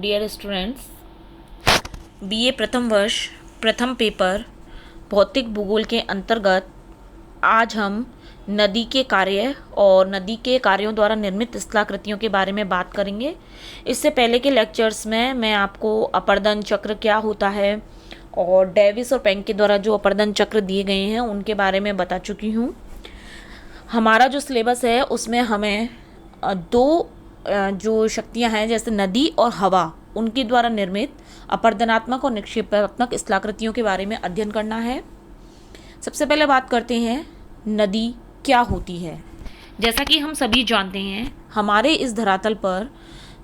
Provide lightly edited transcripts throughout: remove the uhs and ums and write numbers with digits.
Dear students, BA प्रथम वर्ष प्रथम पेपर भौतिक भूगोल के अंतर्गत आज हम नदी के कार्य और नदी के कार्यों द्वारा निर्मित स्थलाकृतियों के बारे में बात करेंगे। इससे पहले के लेक्चर्स में मैं आपको अपर्दन चक्र क्या होता है और डेविस और पेंक के द्वारा जो अपर्दन चक्र दिए गए हैं उनके बारे में बता चुकी हूँ। हमारा जो सिलेबस है उसमें हमें दो जो शक्तियां हैं जैसे नदी और हवा, उनके द्वारा निर्मित अपर्दनात्मक और निक्षेपात्मक स्थलाकृतियों के बारे में अध्ययन करना है। सबसे पहले बात करते हैं नदी क्या होती है। जैसा कि हम सभी जानते हैं, हमारे इस धरातल पर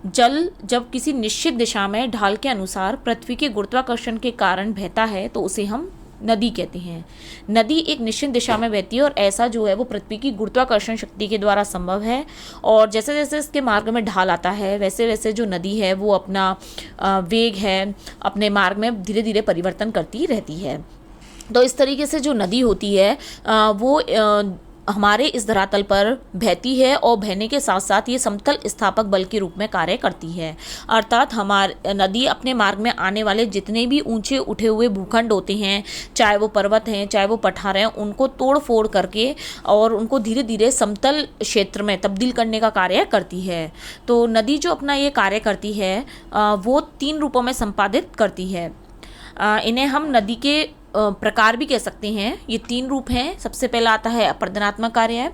जल जब किसी निश्चित दिशा में ढाल के अनुसार पृथ्वी के गुरुत्वाकर्षण के कारण बहता है तो उसे हम नदी कहते हैं। नदी एक निश्चित दिशा में बहती है और ऐसा जो है वो पृथ्वी की गुरुत्वाकर्षण शक्ति के द्वारा संभव है। और जैसे जैसे इसके मार्ग में ढाल आता है वैसे वैसे जो नदी है वो अपना वेग है अपने मार्ग में धीरे धीरे परिवर्तन करती रहती है। तो इस तरीके से जो नदी होती है वो हमारे इस धरातल पर बहती है और बहने के साथ साथ ये समतल स्थापक बल के रूप में कार्य करती है। अर्थात हमारे नदी अपने मार्ग में आने वाले जितने भी ऊंचे उठे हुए भूखंड होते हैं, चाहे वो पर्वत हैं चाहे वो पठार हैं, उनको तोड़ फोड़ करके और उनको धीरे धीरे समतल क्षेत्र में तब्दील करने का कार्य करती है। तो नदी जो अपना ये कार्य करती है वो 3 रूपों में संपादित करती है। इन्हें हम नदी के प्रकार भी कह सकते हैं। ये 3 रूप हैं। सबसे पहला आता है अपर्दनात्मक कार्य।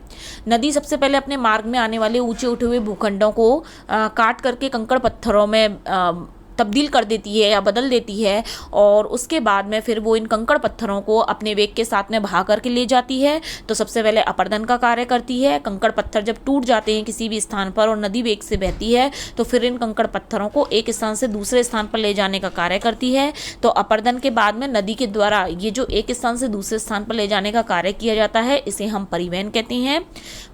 नदी सबसे पहले अपने मार्ग में आने वाले ऊंचे उठे हुए भूखंडों को काट करके कंकड़ पत्थरों में तब्दील कर देती है या बदल देती है और उसके बाद में फिर वो इन कंकड़ पत्थरों को अपने वेग के साथ में बहा करके ले जाती है। तो सबसे पहले अपर्दन का कार्य करती है। कंकड़ पत्थर जब टूट जाते हैं किसी भी स्थान पर और नदी वेग से बहती है तो फिर इन कंकड़ पत्थरों को एक स्थान से दूसरे स्थान पर ले जाने का कार्य करती है। तो अपर्दन के बाद में नदी के द्वारा ये जो एक स्थान से दूसरे स्थान पर ले जाने का कार्य किया जाता है इसे हम परिवहन कहते हैं।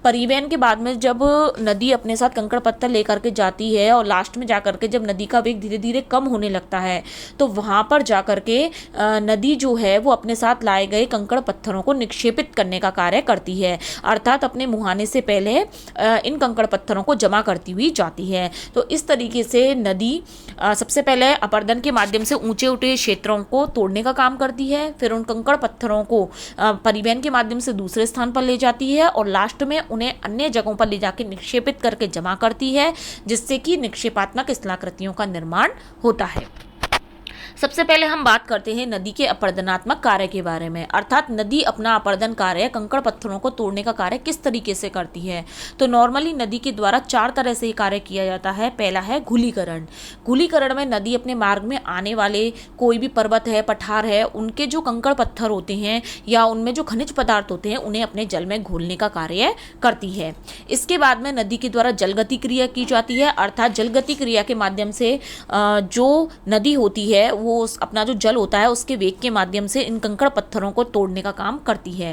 परिवहन के बाद में जब नदी अपने साथ कंकड़ पत्थर लेकर के जाती है और लास्ट में जाकर के जब नदी का वेग धीरे धीरे कम होने लगता है तो वहां पर जाकर के नदी जो है वो अपने साथ लाए गए कंकड़ पत्थरों को निक्षेपित करने का कार्य करती है। अर्थात अपने मुहाने से पहले इन कंकड़ पत्थरों को जमा करती हुई जाती है। तो इस तरीके से नदी सबसे पहले अपर्दन के माध्यम से ऊंचे उठे क्षेत्रों को तोड़ने का काम करती है, फिर उन कंकड़ पत्थरों को परिवहन के माध्यम से दूसरे स्थान पर ले जाती है और लास्ट में उन्हें अन्य जगहों पर ले जाकर निक्षेपित करके जमा करती है, जिससे कि निक्षेपात्मक स्थलाकृतियों का निर्माण होता है। सबसे पहले हम बात करते हैं नदी के अपर्दनात्मक कार्य के बारे में। अर्थात नदी अपना अपर्दन कार्य कंकड़ पत्थरों को तोड़ने का कार्य किस तरीके से करती है। तो नॉर्मली नदी के द्वारा 4 तरह से कार्य किया जाता है। पहला है घुलीकरण। घुलीकरण में नदी अपने मार्ग में आने वाले कोई भी पर्वत है पठार है उनके जो कंकड़ पत्थर होते हैं या उनमें जो खनिज पदार्थ होते हैं उन्हें अपने जल में घोलने का कार्य करती है। इसके बाद में नदी के द्वारा जलगति क्रिया की जाती है। अर्थात जलगति क्रिया के माध्यम से जो नदी होती है वो अपना जो जल होता है उसके वेग के माध्यम से इन कंकड़ पत्थरों को तोड़ने का काम करती है।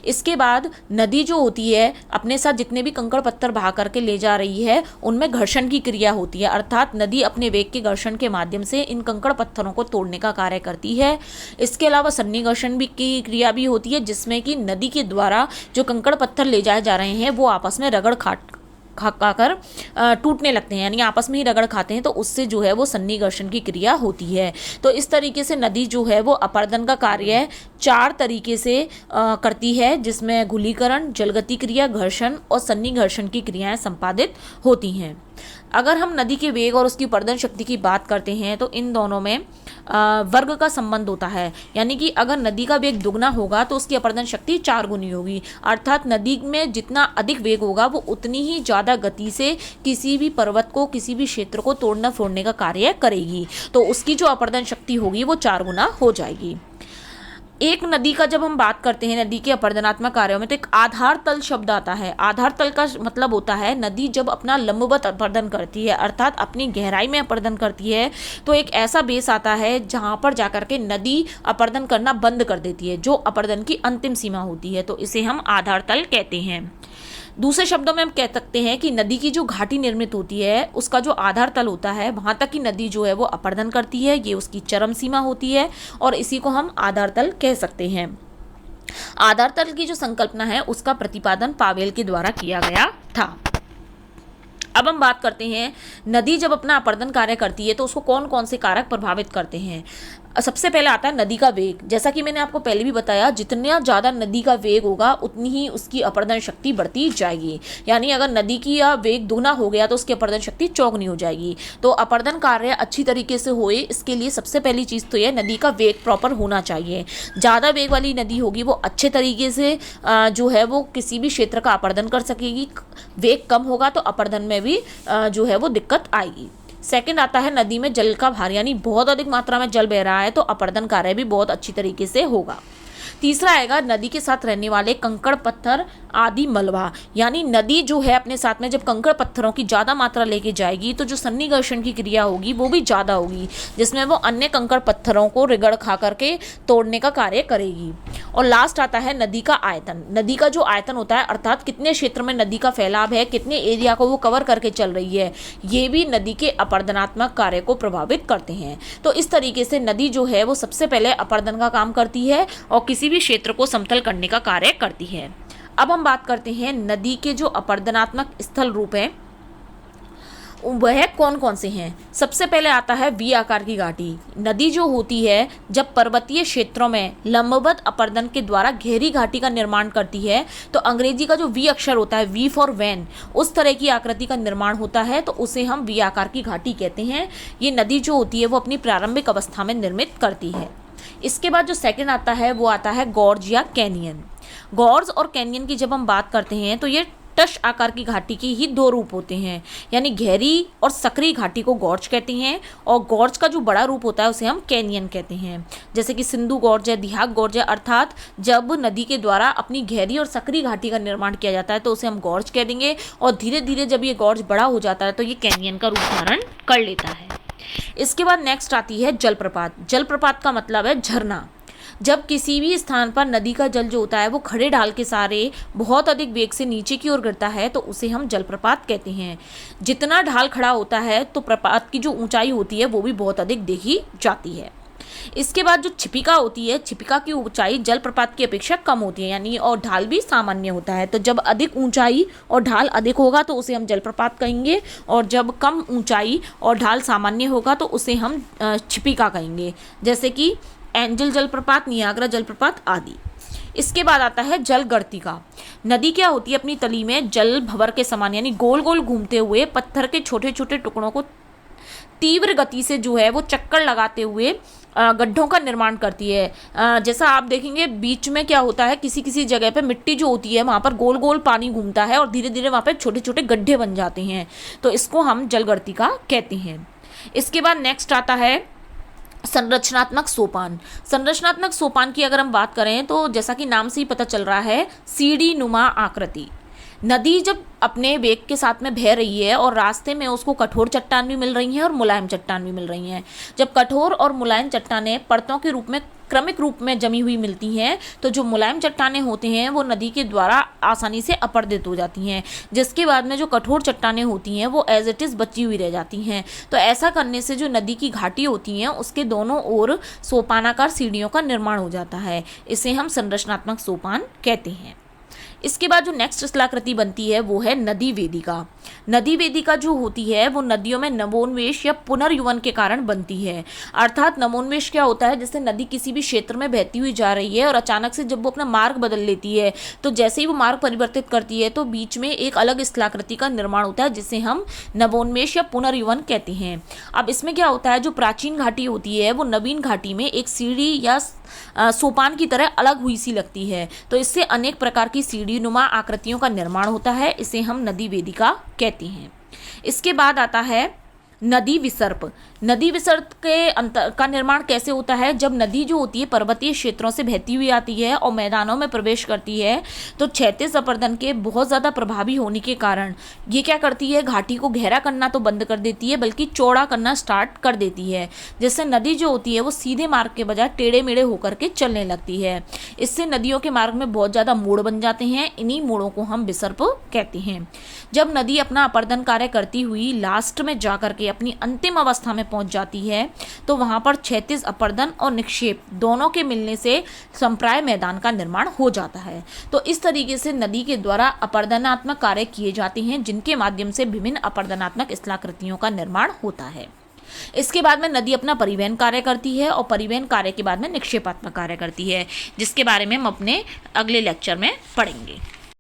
इसके बाद नदी जो होती है अपने साथ जितने भी कंकड़ पत्थर बहा करके ले जा रही है उनमें घर्षण की क्रिया होती है। अर्थात नदी अपने वेग के घर्षण के माध्यम से इन कंकड़ पत्थरों को तोड़ने का कार्य करती है। इसके अलावा सन्निकर्षण भी की क्रिया भी होती है, जिसमें कि नदी के द्वारा जो कंकड़ पत्थर ले जाए जा रहे हैं वो आपस में रगड़ खाकर टूटने लगते हैं, यानी आपस में ही रगड़ खाते हैं, तो उससे जो है वो सन्निकर्षण की क्रिया होती है। तो इस तरीके से नदी जो है वो अपर्दन का कार्य 4 तरीके से करती है, जिसमें घुलीकरण, जलगति क्रिया, घर्षण और सन्निकर्षण की क्रियाएं संपादित होती हैं। अगर हम नदी के वेग और उसकी अपर्दन शक्ति की बात करते हैं तो इन दोनों में वर्ग का संबंध होता है। यानी कि अगर नदी का वेग दुगना होगा तो उसकी अपर्दन शक्ति 4 गुनी होगी। अर्थात नदी में जितना अधिक वेग होगा वो उतनी ही ज़्यादा गति से किसी भी पर्वत को किसी भी क्षेत्र को तोड़ना फोड़ने का कार्य करेगी, तो उसकी जो अपर्दन शक्ति होगी वो 4 गुना हो जाएगी। एक नदी का जब हम बात करते हैं नदी के अपर्दनात्मक कार्यों में तो एक आधार तल शब्द आता है। आधार तल का मतलब होता है नदी जब अपना लंबवत अपर्दन करती है अर्थात अपनी गहराई में अपर्दन करती है तो एक ऐसा बेस आता है जहां पर जाकर के नदी अपर्दन करना बंद कर देती है, जो अपर्दन की अंतिम सीमा होती है, तो इसे हम आधार तल कहते हैं। दूसरे शब्दों में हम कह सकते हैं कि नदी की जो घाटी निर्मित होती है उसका जो आधार तल होता है वहां तक की नदी जो है वो अपर्दन करती है, ये उसकी चरम सीमा होती है और इसी को हम आधार तल कह सकते हैं। आधार तल की जो संकल्पना है उसका प्रतिपादन पावेल के द्वारा किया गया था। अब हम बात करते हैं नदी जब अपना अपर्दन कार्य करती है तो उसको कौन कौन से कारक प्रभावित करते हैं। सबसे पहले आता है नदी का वेग। जैसा कि मैंने आपको पहले भी बताया, जितना ज़्यादा नदी का वेग होगा उतनी ही उसकी अपर्दन शक्ति बढ़ती जाएगी। यानी अगर नदी की या वेग दुगना हो गया तो उसकी अपर्दन शक्ति चौगुनी हो जाएगी। तो अपर्दन कार्य अच्छी तरीके से होए इसके लिए सबसे पहली चीज़ तो यह नदी का वेग प्रॉपर होना चाहिए। ज़्यादा वेग वाली नदी होगी वो अच्छे तरीके से जो है वो किसी भी क्षेत्र का अपर्दन कर सकेगी। वेग कम होगा तो अपर्दन में भी जो है वो दिक्कत आएगी। सेकंड आता है नदी में जल का भार, यानी बहुत अधिक मात्रा में जल बह रहा है तो अपर्दन कार्य भी बहुत अच्छी तरीके से होगा। तीसरा आएगा नदी के साथ रहने वाले कंकड़ पत्थर आदि मलबा, यानी नदी जो है अपने साथ में जब कंकड़ पत्थरों की ज़्यादा मात्रा लेके जाएगी तो जो सन्निकर्षण की क्रिया होगी वो भी ज़्यादा होगी, जिसमें वो अन्य कंकड़ पत्थरों को रिगड़ खा करके तोड़ने का कार्य करेगी। और लास्ट आता है नदी का आयतन। नदी का जो आयतन होता है अर्थात कितने क्षेत्र में नदी का फैलाव है, कितने एरिया को वो कवर करके चल रही है, ये भी नदी के अपर्दनात्मक कार्य को प्रभावित करते हैं। तो इस तरीके से नदी जो है वो सबसे पहले अपर्दन का काम करती है और किसी भी क्षेत्र को समतल करने का कार्य करती है। अब हम बात करते हैं नदी के जो अपर्दनात्मक स्थल रूप हैं वह कौन कौन से हैं। सबसे पहले आता है वी आकार की घाटी। नदी जो होती है जब पर्वतीय क्षेत्रों में लंबवत अपर्दन के द्वारा गहरी घाटी का निर्माण करती है तो अंग्रेजी का जो वी अक्षर होता है, वी फॉर वैन, उस तरह की आकृति का निर्माण होता है तो उसे हम वी आकार की घाटी कहते हैं। ये नदी जो होती है वो अपनी प्रारंभिक अवस्था में निर्मित करती है। इसके बाद जो सेकंड आता है वो आता है गॉर्ज या कैनियन। गॉर्ज और कैनियन की जब हम बात करते हैं तो ये टश आकार की घाटी के ही दो रूप होते हैं, यानी गहरी और सकरी घाटी को गॉर्ज कहते हैं और गॉर्ज का जो बड़ा रूप होता है उसे हम कैनियन कहते हैं। जैसे कि सिंधु गॉर्ज है, दिहाग गॉर्ज है, अर्थात जब नदी के द्वारा अपनी गहरी और सकरी घाटी का निर्माण किया जाता है तो उसे हम गॉर्ज कह देंगे और धीरे धीरे जब ये गॉर्ज बड़ा हो जाता है तो ये कैनियन का रूप धारण कर लेता है। इसके बाद नेक्स्ट आती है जलप्रपात। जलप्रपात का मतलब है झरना। जब किसी भी स्थान पर नदी का जल जो होता है वो खड़े ढाल के सारे बहुत अधिक वेग से नीचे की ओर गिरता है तो उसे हम जलप्रपात कहते हैं। जितना ढाल खड़ा होता है तो प्रपात की जो ऊंचाई होती है वो भी बहुत अधिक देखी जाती है। इसके बाद जो छिपिका होती है, छिपिका की ऊंचाई जलप्रपात की अपेक्षा कम होती है, यानी और ढाल भी सामान्य होता है। तो जब अधिक ऊंचाई और ढाल अधिक होगा तो उसे हम जलप्रपात कहेंगे और जब कम ऊंचाई और ढाल सामान्य होगा तो उसे हम छिपिका कहेंगे, जैसे कि एंजल जलप्रपात, नियाग्रा जलप्रपात आदि। इसके बाद आता है जल गर्तिका। नदी क्या होती है, अपनी तली में जल भंवर के समान यानी गोल गोल घूमते हुए पत्थर के छोटे छोटे टुकड़ों को तीव्र गति से जो है वो चक्कर लगाते हुए गड्ढों का निर्माण करती है। जैसा आप देखेंगे बीच में क्या होता है, किसी किसी जगह पे मिट्टी जो होती है वहाँ पर गोल गोल पानी घूमता है और धीरे धीरे वहाँ पे छोटे छोटे गड्ढे बन जाते हैं, तो इसको हम जलगर्तिका कहते हैं। इसके बाद नेक्स्ट आता है संरचनात्मक सोपान। संरचनात्मक सोपान की अगर हम बात करें तो जैसा कि नाम से ही पता चल रहा है, सीढ़ी नुमा आकृति। नदी जब अपने वेग के साथ में बह रही है और रास्ते में उसको कठोर चट्टान भी मिल रही हैं और मुलायम चट्टान भी मिल रही हैं। जब कठोर और मुलायम चट्टानें परतों के रूप में क्रमिक रूप में जमी हुई मिलती हैं तो जो मुलायम चट्टानें होते हैं वो नदी के द्वारा आसानी से अपर्दित हो जाती हैं, जिसके बाद में जो कठोर चट्टानें होती हैं वो एज इट इज़ बची हुई रह जाती हैं। तो ऐसा करने से जो नदी की घाटी होती हैं उसके दोनों ओर सोपानाकार सीढ़ियों का निर्माण हो जाता है। इसे हम संरचनात्मक सोपान कहते हैं। इसके बाद जो नेक्स्ट स्थलाकृति बनती है वो है नदी वेदिका। नदी वेदिका जो होती है वो नदियों में नवोन्मेष या पुनर्युवन के कारण बनती है। अर्थात नवोन्मेष क्या होता है, जैसे नदी किसी भी क्षेत्र में बहती हुई जा रही है और अचानक से जब वो अपना मार्ग बदल लेती है तो जैसे ही वो मार्ग परिवर्तित करती है तो बीच में एक अलग स्थलाकृति का निर्माण होता है जिसे हम नवोन्मेष या पुनर्युवन कहते हैं। अब इसमें क्या होता है, जो प्राचीन घाटी होती है वो नवीन घाटी में एक सीढ़ी या सोपान की तरह अलग हुई सी लगती है, तो इससे अनेक प्रकार की सीढ़ी नुमा आकृतियों का निर्माण होता है। इसे हम नदी वेदिका कहते हैं। इसके बाद आता है नदी विसर्प। नदी विसर्प के अंतर का निर्माण कैसे होता है, जब नदी जो होती है पर्वतीय क्षेत्रों से बहती हुई आती है और मैदानों में प्रवेश करती है तो क्षैतिज अपर्दन के बहुत ज़्यादा प्रभावी होने के कारण ये क्या करती है, घाटी को गहरा करना तो बंद कर देती है बल्कि चौड़ा करना स्टार्ट कर देती है, जिससे नदी जो होती है वो सीधे मार्ग के बजाय टेढ़े मेढ़े होकर के चलने लगती है। इससे नदियों के मार्ग में बहुत ज़्यादा मोड़ बन जाते हैं। इन्हीं मोड़ों को हम विसर्प कहते हैं। जब नदी अपना अपर्दन कार्य करती हुई लास्ट में जा करके अपनी अंतिम अवस्था में पहुंच जाती है तो वहां पर क्षैतिज अपर्दन और निक्षेप दोनों के मिलने से संप्राय मैदान का निर्माण हो जाता है। तो इस तरीके से नदी के द्वारा अपर्दनात्मक कार्य किए जाते हैं, जिनके माध्यम से विभिन्न अपर्दनात्मक स्थलाकृतियों का निर्माण होता है। इसके बाद में नदी अपना परिवहन कार्य करती है और परिवहन कार्य के बाद में निक्षेपात्मक कार्य करती है, जिसके बारे में हम अपने अगले लेक्चर में पढ़ेंगे।